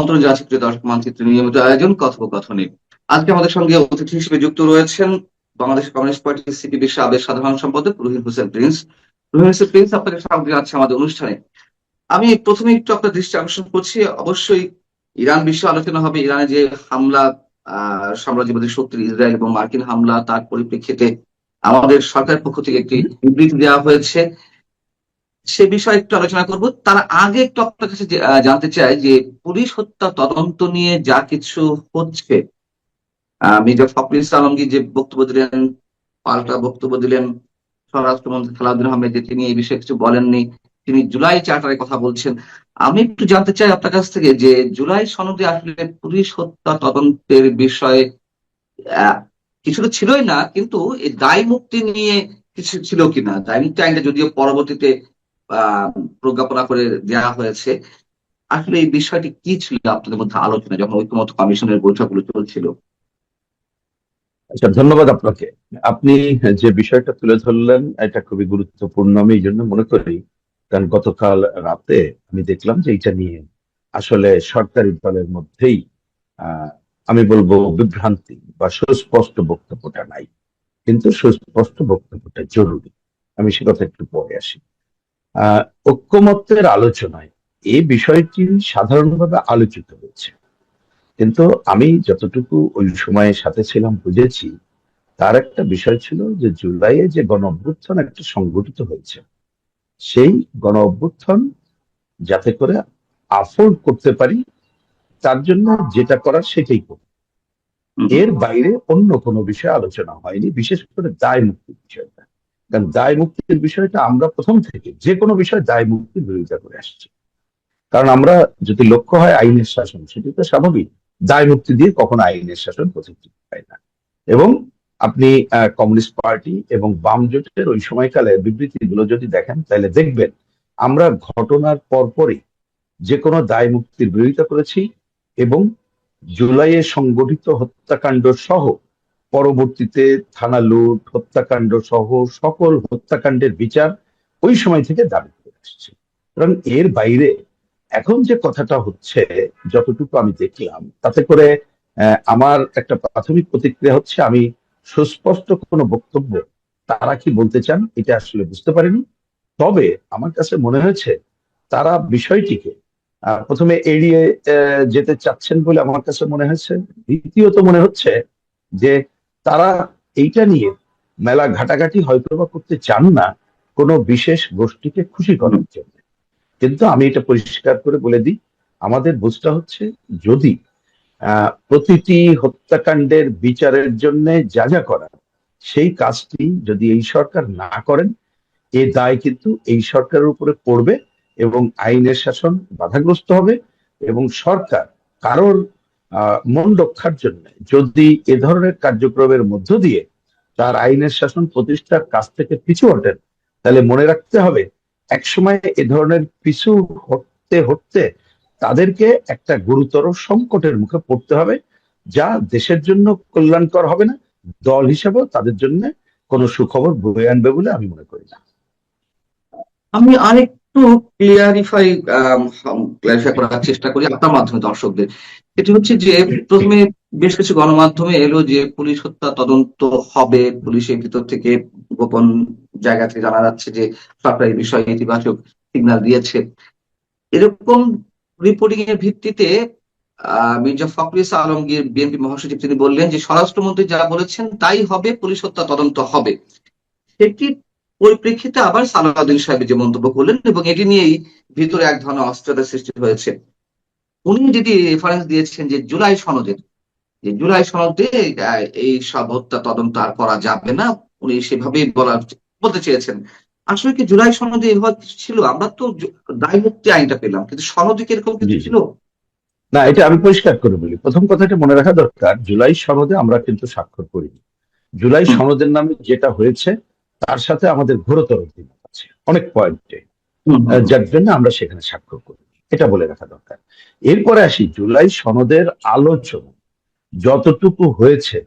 আমন্ত্রণ জানাচ্ছি প্রিয় দর্শক মানচিত্রের নিয়মিত আয়োজন কথোপকথনে। আজকে আমাদের সঙ্গে অতিথি হিসেবে যুক্ত রয়েছেন বাংলাদেশ কমিউনিস্ট পার্টি সিপিবি সাবেক সাধারণ সম্পাদক রহিম হোসেন প্রিন্স। রহিম হোসেন প্রিন্স, আপনাকে স্বাগত জানাচ্ছি আমাদের অনুষ্ঠানে। আমি প্রথমে একটু আপনার দৃষ্টি আকর্ষণ করছি, অবশ্যই ইরান বিষয়ে আলোচনা হবে। ইরানে যে হামলা, সাম্রাজ্যবাদী শক্তির ইসরায়েল এবং মার্কিন হামলা, তার পরিপ্রেক্ষিতে আমাদের সরকারের পক্ষ থেকে একটি বিবৃতি দেওয়া হয়েছে, সে বিষয়ে একটু আলোচনা করব। তার আগে একটু আপনার কাছে জানতে চাই যে পুলিশ হত্যা তদন্ত নিয়ে যা কিছু হচ্ছে, মির্জা ফখরুল ইসলাম আলমগীর যে বক্তব্য দিলেন, পাল্টা বক্তব্য দিলেন স্বরাষ্ট্রমন্ত্রী সালাউদ্দিন আহমেদ, যে তিনি এই বিষয়ে কিছু বলেননি, তিনি জুলাই চার্টারের কথা বলছেন। আমি একটু জানতে চাই আপনার কাছ থেকে যে জুলাই সনদে আসলে পুলিশ হত্যা তদন্তের বিষয়ে আহ, কিছু তো ছিলই না, কিন্তু এই দায় মুক্তি নিয়ে কিছু ছিল কিনা। দায় মুক্তি আইনটা যদিও পরবর্তীতে আহ প্রজ্ঞাপনা করে দেওয়া হয়েছে, আসলে এই বিষয়টি কি ছিল আপনাদের মধ্যে আলোচনা যখন ঐক্যমত্য কমিশনের বৈঠকগুলো চলছিল? আচ্ছা, ধন্যবাদ আপনাকে। আপনি যে বিষয়টা তুলে ধরলেন এটা খুবই গুরুত্বপূর্ণ আমি এই জন্য মনে করি, কারণ গতকাল রাতে আমি দেখলাম যে এটা নিয়ে আসলে সরকারি দলের মধ্যেই আহ আমি বলবো বিভ্রান্তি বা সুস্পষ্ট বক্তব্যটা নাই, কিন্তু সুস্পষ্ট বক্তব্যটা জরুরি। আমি সে কথা একটু পরে আসি। আহ ঐক্যমত্যের আলোচনায় এই বিষয়টি সাধারণভাবে আলোচিত হয়েছে, কিন্তু আমি যতটুকু ওই সময়ের সাথে ছিলাম বুঝেছি, তার একটা বিষয় ছিল যে জুলাইয়ে যে গণ অভ্যুত্থান একটা সংগঠিত হয়েছে, সেই গণ অভ্যুত্থান যাতে করে আফোর্ড করতে পারি, তার জন্য যেটা করার সেটাই করি। হুম। এর বাইরে অন্য কোনো বিষয়ে আলোচনা হয়নি, বিশেষ করে দায় মুক্তির বিষয়টা। কারণ দায় মুক্তির বিষয়টা আমরা প্রথম থেকে যে কোনো বিষয়ে দায় মুক্তির বিরোধিতা করে আসছি। কারণ আমরা যদি লক্ষ্য হয় আইনের শাসন, সেটি তো স্বাভাবিক। দায় মুক্তি দিয়ে কখনো আইনের শাসন প্রতিষ্ঠিত হয় না। এবং আপনি কমিউনিস্ট পার্টি এবং বাম জোটের ওই সময়কালে বিবৃতিগুলো যদি দেখেন তাহলে দেখবেন আমরা ঘটনার পরপরই যে কোনো দায় মুক্তির বিরোধিতা করেছি, এবং জুলাইয়ে সংগঠিত হত্যাকাণ্ড সহ পরবর্তীতে থানা লুট, হত্যাকাণ্ড সহ সকল হত্যাকাণ্ডের বিচার ওই সময় থেকে দাবি করে আসছে। কারণ এর বাইরে এখন যে কথাটা হচ্ছে, যতটুকু আমি দেখলাম তাতে করে আমার একটা প্রাথমিক প্রতিক্রিয়া হচ্ছে, আমি সুস্পষ্ট কোনো বক্তব্য তারা কি বলতে চান এটা আসলে বুঝতে পারিনি। তবে আমার কাছে মনে হয়েছে তারা বিষয়টিকে প্রথমে এড়িয়ে যেতে চাচ্ছেন বলে আমার কাছে মনে হয়েছে। দ্বিতীয়ত মনে হচ্ছে যে তারা এইটা নিয়ে মেলা ঘাটাঘাটি হয়তো বা করতে চান না কোনো বিশেষ গোষ্ঠীকে খুশি করার জন্য। কিন্তু আমি এটা পরিষ্কার করে বলে দিই, আমাদের বুঝতে হচ্ছে, যদি প্রতিটি হত্যাকাণ্ডের বিচারের জন্য যা যা করার সেই কাজটি যদি এই সরকার না করেন, এ দায় কিন্তু এই সরকারের উপরে পড়বে এবং আইনের শাসন বাধাগ্রস্ত হবে। এবং সরকার কারোর মন রক্ষার জন্য যদি এ ধরনের কার্যক্রমের মধ্য দিয়ে তার আইনের শাসন প্রতিষ্ঠার কাছ থেকে পিছু হটেন, তাহলে মনে রাখতে হবে একসময় এ ধরনের পিছু হটতে হটতে তাদেরকে একটা গুরুতর সংকটের মুখে পড়তে হবে, যা দেশের জন্য কল্যাণকর হবে না, দল হিসেবেও তাদের জন্য কোনো সুখবর বয়ে আনবে বলে আমি মনে করি না। আমি আরেকটু ক্লিয়ারিফাই ক্লিয়ারিফাই করার চেষ্টা করি আপনার মাধ্যমে দর্শকদের। এটি হচ্ছে যে প্রথমে বেশ কিছু গণমাধ্যমে এলো যে পুলিশ হত্যা তদন্ত হবে, পুলিশের ভিতর থেকে গোপন জায়গা থেকে জানা যাচ্ছে যে সরকার এই বিষয়ে ইতিবাচক সিগন্যাল দিয়েছে। এরকম রিপোর্টিং এর ভিত্তিতে মির্জা ফখরুল ইসলাম আলমগীর বিএনপি মহাসচিব তিনি বললেন যে স্বরাষ্ট্রমন্ত্রী যা বলেছেন তাই হবে, পুলিশ হত্যা তদন্ত হবে। সেটি পরিপ্রেক্ষিতে আবার সালাউদ্দিন সাহেব যে মন্তব্য করলেন, এবং এটি নিয়েই ভিতরে এক ধরনের অস্থিরতা সৃষ্টি হয়েছে। উনি যেটি রেফারেন্স দিয়েছেন যে জুলাই সনদের, যে জুলাই সনদে এই সব হত্যা তদন্ত আর করা যাবে না, উনি সেভাবেই বলতে চেয়েছেন। আসলে কি জুলাই সনদে এভাবে কিছু ছিল? আমরা তো দায় মুক্তি আইনটা পেলাম, কিন্তু সনদে কি এরকম জি কিছু জি, ছিল? না, এটা আমি পরিষ্কার করে বলি। প্রথম কথাটা মনে রাখা দরকার, জুলাই সনদে আমরা কিন্তু স্বাক্ষর করিনি। জুলাই হুম। সনদের নামে যেটা হয়েছে তার সাথে আমাদের ঘোরতর দ্বিমত আছে অনেক পয়েন্টে, হুম। হুম। যার জন্য আমরা সেখানে স্বাক্ষর করিনি, এটা বলে রাখা দরকার। এরপরে আসি জুলাই সনদের আলোচনা যতটুকু হয়েছে,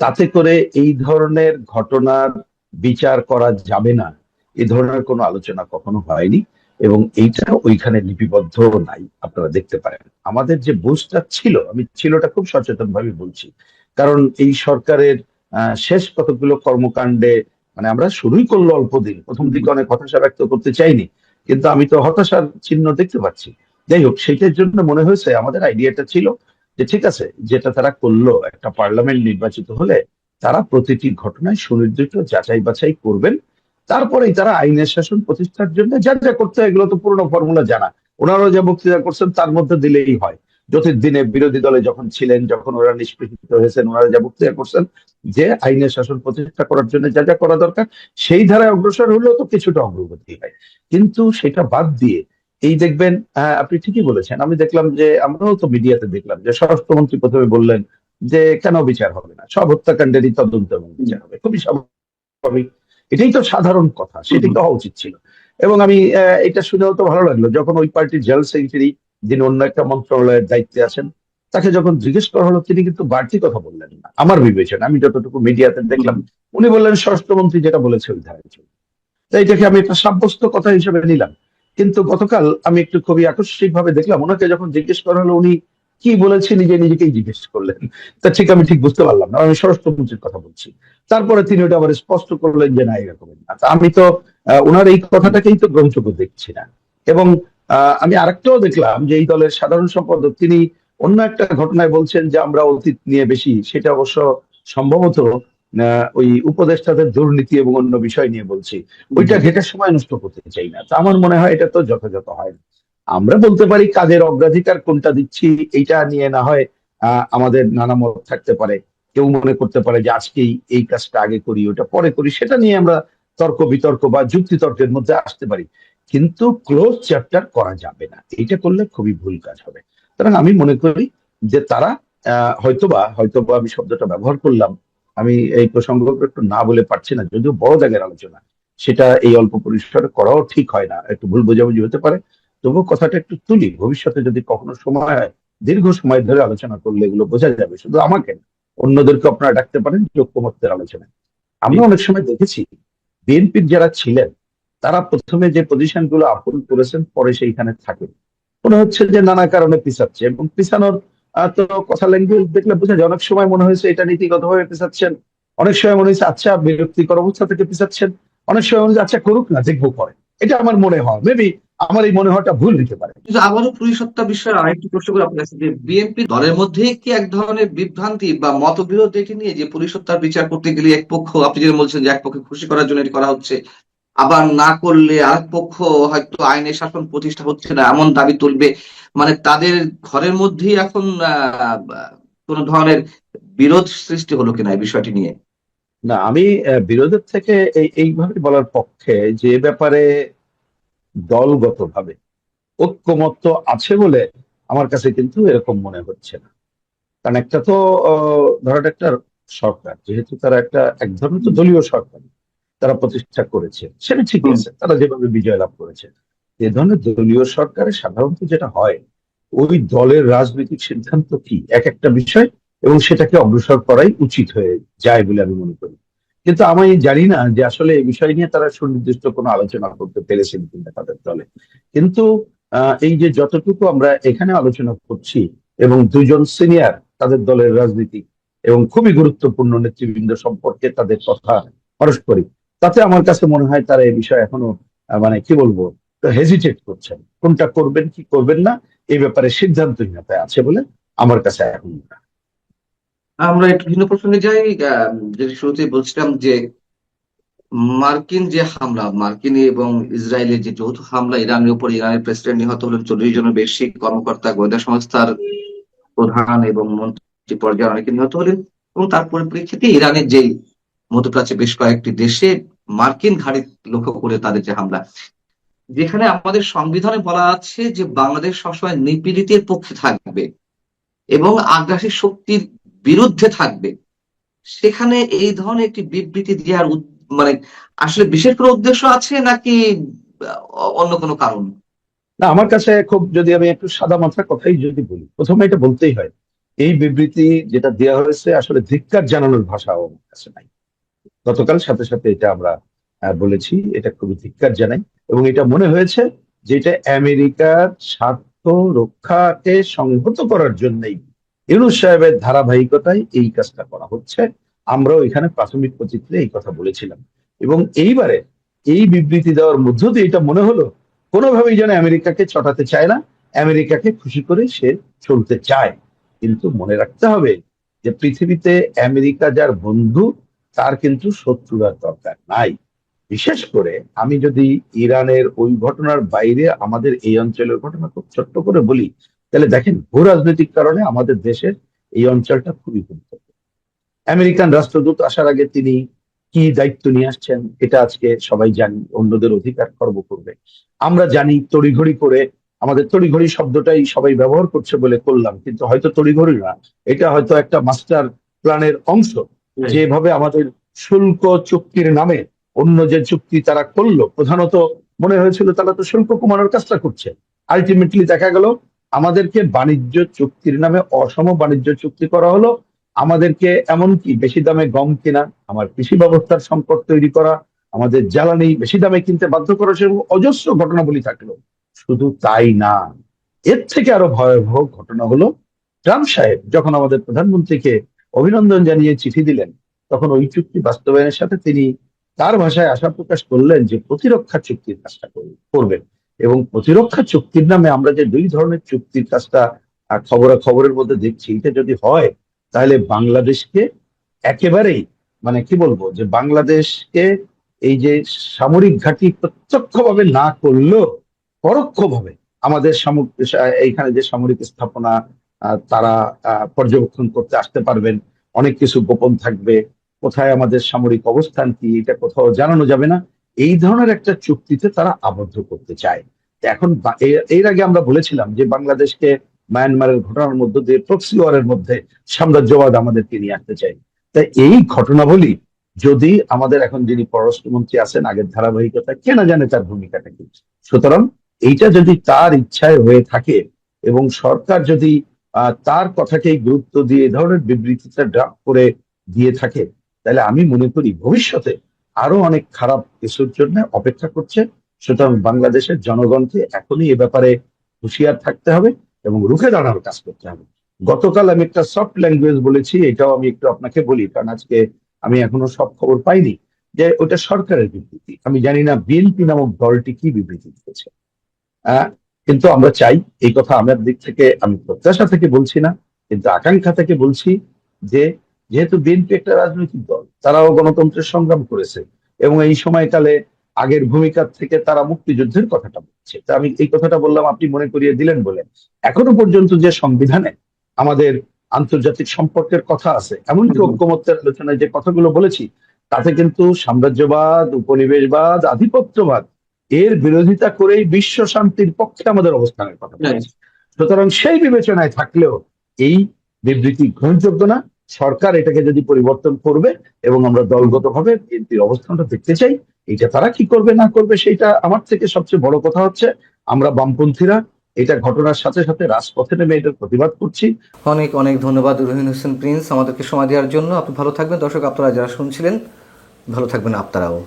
তাতে করে এই ধরনের ঘটনার বিচার করা যাবে না এ ধরনের কোনো আলোচনা কখনো হয়নি। এবং এইটা ওইখানে লিপিবদ্ধ নাই, আপনারা দেখতে পারেন। আমাদের যে বুঝটা ছিল, আমি ছিলটা খুব সচেতন ভাবে বলছি, কারণ এই সরকারের শেষ কতগুলো কর্মকাণ্ডে মানে আমরা শুরুই করলো অল্প দিন, প্রথম দিকে অনেক হতাশা ব্যক্ত করতে চাইনি, কিন্তু আমি তো হতাশার চিহ্ন দেখতে পাচ্ছি। যাই হোক, সেইটার জন্য মনে হয়েছে আমাদের আইডিয়াটা ছিল যে ঠিক আছে, যেটা তারা করলো, একটা পার্লামেন্ট নির্বাচিত হলে তারা প্রতিটি ঘটনায় সুনির্দিষ্ট যাচাই বাছাই করবেন, তারপরেই তারা আইনের শাসন প্রতিষ্ঠার জন্য যা যা করতে হয়, এগুলো তো পুরনো ফর্মুলা জানা, ওনারাও যা বক্তৃতা করছেন তার মধ্যে দিলেই হয়। দিনে বিরোধী দলে যখন ছিলেন, যখন ওরা নিষ্পেষিত হয়েছেন, ওনারা যা বক্তৃতা করছেন যে আইনের শাসন প্রতিষ্ঠা করার জন্য যা যা করা দরকার, সেই ধারায় অগ্রসর হলেও তো কিছুটা অগ্রগতি হয়। কিন্তু সেটা বাদ দিয়ে এই দেখবেন, আপনি ঠিকই বলেছেন, আমি দেখলাম যে আমরাও তো মিডিয়াতে দেখলাম যে স্বরাষ্ট্রমন্ত্রী প্রথমে বললেন যে কেন বিচার হবে না, সব হত্যাকাণ্ডেরই তদন্ত এবং বিচার হবে, খুবই স্বাভাবিক, এটাই তো সাধারণ কথা, সেটাই তো হওয়া উচিত ছিল। এবং আমি এটা শুনেও তো ভালো লাগলো যখন ওই পার্টির জেনারেল সেক্রেটারি, যিনি অন্য একটা মন্ত্রণালয়ের দায়িত্বে আছেন, তাকে যখন জিজ্ঞেস করা হলো, তিনি কিন্তু বাড়তি কথা বললেন না আমার বিবেচনা, আমি যতটুকু মিডিয়াতে দেখলাম। উনি বললেন স্বরাষ্ট্রমন্ত্রী যেটা বলেছে ওই ধারায় চলবে। তাই এটাকে আমি একটা সাব্যস্ত কথা হিসেবে নিলাম। কিন্তু গতকাল আমি একটু খুবই আকস্মিক ভাবে দেখলাম, ওনাকে যখন জিজ্ঞেস করা হলো উনি কি বলেছে, নিজেকেই জিজ্ঞেস করলেন। তা ঠিক আমি ঠিক বুঝতে পারলাম না, আমি স্বরাষ্ট্রমন্ত্রীর কথা বলছি। তারপরে তিনি ওটা আবার স্পষ্ট করলেন যে না, এরকম না। তা আমি তো ওনার এই কথাটাকেই তো গ্রহণযোগ্য দেখছি না। এবং আমি আরেকটাও দেখলাম যে এই দলের সাধারণ সম্পাদক তিনি অন্য একটা ঘটনায় বলছেন যে আমরা অতীত নিয়ে বেশি, সেটা অবশ্য সম্ভবত ওই উপদেষ্টাদের দুর্নীতি এবং অন্য বিষয় নিয়ে বলছি, ওইটা ঘেটে সময় নষ্ট করতে চাই না। তা আমার মনে হয় এটা তো যথাযথ হয় না। আমরা বলতে পারি কাজের অগ্রাধিকার কোনটা দিচ্ছি, এইটা নিয়ে না হয় আমাদের নানা মত থাকতে পারে। কেউ মনে করতে পারে যে আজকেই এই কাজটা আগে করি, ওটা পরে করি, সেটা নিয়ে আমরা তর্ক বিতর্ক বা যুক্তি তর্কের মধ্যে আসতে পারি। কিন্তু ক্লোজ চ্যাপ্টার করা যাবে না, এইটা করলে খুবই ভুল কাজ হবে। সুতরাং আমি মনে করি যে তারা হয়তোবা আমি শব্দটা ব্যবহার করলাম, আমি এই প্রসঙ্গটা একটু না বলে পারছি না, যদিও বড় জায়গার আলোচনা, সেটা এই অল্প পরিসরে করাও ঠিক হয় না, একটু ভুল বোঝাবুঝি হতে পারে। তবুও কথাটা একটু তুলি, ভবিষ্যতে যদি কখনো সময় হয়, দীর্ঘ সময় ধরে আলোচনা করলে এগুলো বোঝা যাবে, শুধু আমাকে না, অন্যদেরকে আপনারা ডাকতে পারেন ঐক্যমত্যের আলোচনায়। আমরা অনেক সময় দেখেছি বিএনপির যারা ছিলেন, তারা প্রথমে যে পজিশন গুলো আপন করেছেন, পরে সেইখানে থাকে, মনে হচ্ছে যে নানা কারণে পিছাচ্ছে, এবং পিছানোর তো কথা ল্যাঙ্গুয়েজ দেখলে বোঝা যায়। অনেক সময় মনে হয়েছে এটা নীতিগতভাবে পিছাচ্ছেন, অনেক সময় মনে হয়েছে আচ্ছা বিরক্তিকর অবস্থা থেকে পিছাচ্ছেন, অনেক সময় মনে হচ্ছে আচ্ছা করুক না, দেখবো পরে। এটা আমার মনে হয়, মেবি আমার এই মনে হওয়াটা ভুল হতে পারে। কিন্তু আবারও পুলিশ হত্যা বিষয়ে আরেকটি প্রশ্ন করে আপনার কাছে, যে বিএনপি দলের মধ্যেই কি এক ধরনের বিভ্রান্তি বা মতবিরোধ এটি নিয়ে, যে পুলিশ হত্যার বিচার করতে গেলে এক পক্ষ, আপনি যেটা বলছেন যে এক পক্ষে খুশি করার জন্য এটি করা হচ্ছে, আবার না করলে আরেক পক্ষ হয়তো আইনের শাসন প্রতিষ্ঠা হচ্ছে না এমন দাবি তুলবে, মানে তাদের ঘরের মধ্যেই এখন কোন ধরনের বিরোধ সৃষ্টি হলো কিনা এই বিষয়টি নিয়ে? না, আমি বিরোধের থেকে এইভাবে বলার পক্ষে, যে ব্যাপারে দলগতভাবে ঐক্যমত্য আছে বলে আমার কাছে কিন্তু এরকম মনে হচ্ছে না। কারণ একটা তো ধরেন একটা সরকার, যেহেতু তারা এক ধরনের তো দলীয় সরকার তারা প্রতিষ্ঠা করেছে, সেটা ঠিকই হুম। আছে, তারা যেভাবে বিজয় লাভ করেছে। এ ধরনের দলীয় সরকারে সাধারণত যেটা হয়, ওই দলের রাজনৈতিক সিদ্ধান্ত কি এক একটা বিষয়, এবং সেটাকে অগ্রসর করাই উচিত হয়ে যায় বলে আমি মনে করি। কিন্তু আমি জানি না যে আসলে এই বিষয় নিয়ে তারা সুনির্দিষ্ট কোনো আলোচনা করতে পেরেছেন কিনা তাদের দলে। কিন্তু এই যে যতটুকু আমরা এখানে আলোচনা করছি, এবং দুজন সিনিয়র তাদের দলের রাজনীতি এবং খুবই গুরুত্বপূর্ণ নেতৃবৃন্দ সম্পর্কে তাদের কথা পারস্পরিক, তাতে আমার কাছে মনে হয় তারা এই বিষয়ে এখনো মানে কি বলবো, হেজিটেট করছেন, কোনটা করবেন কি করবেন না এই ব্যাপারে সিদ্ধান্তহীনতায় আছে বলে আমার কাছে এখন মনে হয়। আমরা একটু ভিন্ন প্রসঙ্গে যাই। যেটি শুরুতেই বলছিলাম যে মার্কিন যে হামলা, মার্কিন এবং ইসরায়েলের যে যৌথ হামলা, ইরানের উপর, ইরানের প্রেসিডেন্ট নিহত হলেন, 40 জনের বেশি কর্মকর্তা, গোয়েন্দা সংস্থার প্রধান এবং মন্ত্রী পর্যায়ে অনেকে নিহত হলেন। এবং তার পরিপ্রেক্ষিতে ইরানের যে মধ্যপ্রাচ্যে বেশ কয়েকটি দেশে মার্কিন ঘাঁটি লক্ষ্য করে তাদের যে হামলা, যেখানে আমাদের সংবিধানে বলা আছে যে বাংলাদেশ সবসময় নিপীড়িতের পক্ষে থাকবে এবং আগ্রাসী শক্তির বিরুদ্ধে থাকবে, সেখানে এই ধরনের একটি বিবৃতি দেওয়ার মানে আসলে বিশেষ কোনো উদ্দেশ্য আছে নাকি অন্য কোনো কারণ? না, আমার কাছে খুব, যদি আমি একটু সাদা মাথার কথাই যদি বলি, প্রথমে এটা বলতেই হয়, এই বিবৃতি যেটা দেওয়া হয়েছে আসলে ধিক্কার জানানোর ভাষাও আমার কাছে নাই। গতকাল সাথে সাথে এটা আমরা বলেছি, এটা খুবই ধিক্কার জানাই। এবং এটা মনে হয়েছে যেটা আমেরিকার স্বার্থ রক্ষাকে সংহত করার জন্যই ইউনূস সাহেবের ধারাবাহিকতায় এই কাজটা করা হচ্ছে। আমরাও এখানে প্রাথমিক প্রতিক্রিয়া এই কথা বলেছিলাম, এবং এইবারে এই বিবৃতি দেওয়ার মধ্য দিয়ে এটা মনে হলো কোনোভাবেই যেন আমেরিকাকে চটাতে চায় না, আমেরিকাকে খুশি করে সে চলতে চায়। কিন্তু মনে রাখতে হবে যে পৃথিবীতে আমেরিকা যার বন্ধু, তার কিন্তু শত্রুর দরকার নাই। বিশেষ করে আমি যদি ইরানের ওই ঘটনার বাইরে আমাদের এই অঞ্চলের ঘটনা খুব ছোট্ট করে বলি, তাহলে দেখেন ভূ রাজনৈতিক কারণে আমাদের দেশের এই অঞ্চলটা খুবই গুরুত্বপূর্ণ। আমেরিকান রাষ্ট্রদূত আসার আগে তিনি কি দায়িত্ব নিয়ে আসছেন এটা আজকে সবাই জানি, অন্যদের অধিকার খর্ব করবে। আমরা জানি তড়িঘড়ি করে, আমাদের তড়িঘড়ি শব্দটাই সবাই ব্যবহার করছে বলে করলাম, কিন্তু হয়তো তড়িঘড়ি না, এটা হয়তো একটা মাস্টার প্ল্যানের অংশ। যেভাবে আমাদের শুল্ক চুক্তির নামে অন্য যে চুক্তি তারা করলো, প্রধানত মনে হয়েছিল তারা তো শুল্ক কমানোর কাজটা করছে, আলটিমেটলি দেখা গেল আমাদেরকে বাণিজ্য চুক্তির নামে অসম বাণিজ্য চুক্তি করা হলো। আমাদেরকে এমনকি বেশি দামে গম কেনা, আমার কৃষি ব্যবস্থার সংকট তৈরি করা, আমাদের জ্বালানি বেশি দামে কিনতে বাধ্য করা, সেরকম অজস্র ঘটনাবলী থাকলো। শুধু তাই না, এর থেকে আরো ভয়াবহ ঘটনা হলো ট্রাম্প সাহেব যখন আমাদের প্রধানমন্ত্রীকে অভিনন্দন জানিয়ে চিঠি দিলেন, তখন ওই চুক্তি বাস্তবায়নের সাথে তিনি তার ভাষায় আশা প্রকাশ করলেন যে প্রতিরক্ষা চুক্তির কাজটা করবেন। এবং প্রতিরক্ষা চুক্তির নামে আমরা যে দুই ধরনের চুক্তির কাজটা খবরের মধ্যে দেখছি, এটা যদি হয় তাহলে বাংলাদেশকে একেবারেই, মানে কি বলবো, যে বাংলাদেশকে এই যে সামরিক ঘাঁটি প্রত্যক্ষভাবে না করলেও পরোক্ষভাবে আমাদের এইখানে যে সামরিক স্থাপনা তারা পর্যবেক্ষণ করতে আসতে পারবেন, অনেক কিছু গোপন থাকবে, কোথায় আমাদের সামরিক অবস্থান কি এটা কোথাও জানানো যাবে না, এই ধরনের একটা চুক্তিতে তারা আবদ্ধ করতে চায়। এখন এর আগে আমরা বলেছিলাম যে বাংলাদেশকে মায়ানমারের ঘটনার মধ্য দিয়ে প্রক্সি ওয়ারের মধ্যে সাম্রাজ্যবাদ আমাদেরকে নিয়ে আসতে চাই। তাই এই ঘটনাবলী যদি আমাদের এখন যিনি পররাষ্ট্রমন্ত্রী আছেন আগের ধারাবাহিকতা, কে না জানে তার ভূমিকাটা কি। সুতরাং এইটা যদি তার ইচ্ছায় হয়ে থাকে এবং সরকার যদি তার কথাকেই গুরুত্ব দিয়ে এ ধরনের বিবৃতিটা ড্রাফট করে দিয়ে থাকে, তাহলে আমি মনে করি ভবিষ্যতে আরো অনেক খারাপ কিছুর জন্য অপেক্ষা করছে। সুতরাং বাংলাদেশের জনগণকে এখনই এ ব্যাপারে হুঁশিয়ার থাকতে হবে এবং রুখে দাঁড়ানোর কাজ করতে হবে। গতকাল আমি একটা সফট ল্যাঙ্গুয়েজ বলেছি, এটাও আমি একটু আপনাকে বলি, কারণ আজকে আমি এখনো সব খবর পাইনি, যে ওটা সরকারের বিবৃতি। আমি জানি না বিএনপি নামক দলটি কি বিবৃতি দিয়েছে। কিন্তু আমরা চাই, এই কথা আমার দিক থেকে আমি প্রত্যাশা থেকে বলছি না, কিন্তু আকাঙ্ক্ষা থেকে বলছি, যে যেহেতু বিএনপি একটা রাজনৈতিক দল, তারাও গণতন্ত্রের সংগ্রাম করেছে এবং এই সময়কালে আগের ভূমিকার থেকে তারা মুক্তিযুদ্ধের কথাটা বলছে। তা আমি এই কথাটা বললাম, আপনি মনে করিয়ে দিলেন বলে। এখনো পর্যন্ত যে সংবিধানে আমাদের আন্তর্জাতিক সম্পর্কের কথা আছে, এমনকি ঐক্যমত্যের আলোচনায় যে কথাগুলো বলেছি, তাতে কিন্তু সাম্রাজ্যবাদ, উপনিবেশবাদ, আধিপত্যবাদ এর বিরোধিতা করেই বিশ্ব শান্তির পক্ষে আমাদের অবস্থানের কথা বলেছি। সুতরাং সেই বিবেচনায় থাকলেও এই বিবৃতি গ্রহণযোগ্য না। সরকার এটাকে যদি পরিবর্তন করবে এবং আমরা দলগতভাবে বিএনপির অবস্থানটা দেখতে চাই, এটা তারা কি করবে না করবে সেইটা আমার থেকে সবচেয়ে বড় কথা হচ্ছে আমরা বামপন্থীরা এটা ঘটনার সাথে সাথে রাজপথে নেমে এটার প্রতিবাদ করছি। অনেক অনেক ধন্যবাদ রহিন হোসেন প্রিন্স আমাদেরকে সময় দেওয়ার জন্য। আপনি ভালো থাকবেন। দর্শক, আপনারা যারা শুনছিলেন ভালো থাকবেন আপনারাও।